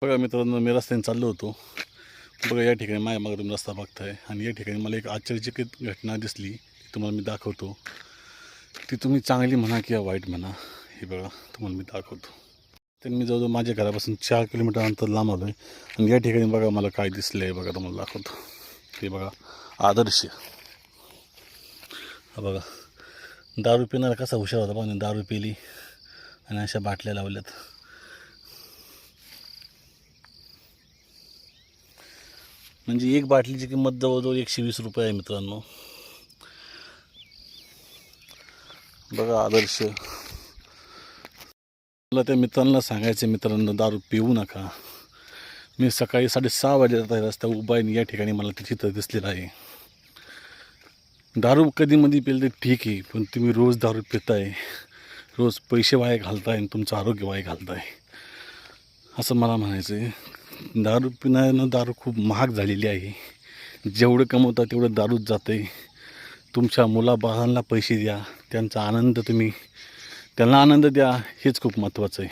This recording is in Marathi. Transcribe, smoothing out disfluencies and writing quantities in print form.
बघा मित्रांनो, मी रस्त्याने चाललो होतो. बघा या ठिकाणी माझ्या मागे तुम्ही रस्ता बघताय आणि या ठिकाणी मला एक आश्चर्यचकित घटना दिसली, ती तुम्हाला मी दाखवतो. ती तुम्ही चांगली म्हणा किंवा वाईट म्हणा, हे बघा तुम्हाला मी दाखवतो. तर मी जवळजवळ माझ्या घरापासून 4 किलोमीटर अंतर लांब आलो आहे आणि या ठिकाणी बघा मला काय दिसलं आहे, बघा तुम्हाला दाखवतो. ते बघा आदर्श. हा बघा दारू पिणारा कसा हुशार होता बघा, दारू पिली आणि अशा बाटल्या लावल्यात. म्हणजे एक बाटलीची किंमत जवळजवळ 120 रुपये आहे मित्रांनो. बघा आदर्श. मला त्या मित्रांना सांगायचं, मित्रांनो दारू पिऊ नका. मी सकाळी 6:30 वाजता रस्ता उभा आहे या ठिकाणी मला ते चित्र दिसलेलं आहे. दारू कधी मध्ये पिलं तर ठीक आहे, पण तुम्ही रोज दारू पिताय, रोज पैसे वाया घालताय आणि तुमचं आरोग्य वाया घालताय, असं मला म्हणायचं आहे. दारू पिण्यानं दारू खूप महाग झालेली आहे. जेवढं कमवता तेवढं दारूच जातं आहे. तुमच्या मुलाबाळांना पैसे द्या, त्यांचा आनंद त्यांना आनंद द्या, हेच खूप महत्त्वाचं आहे.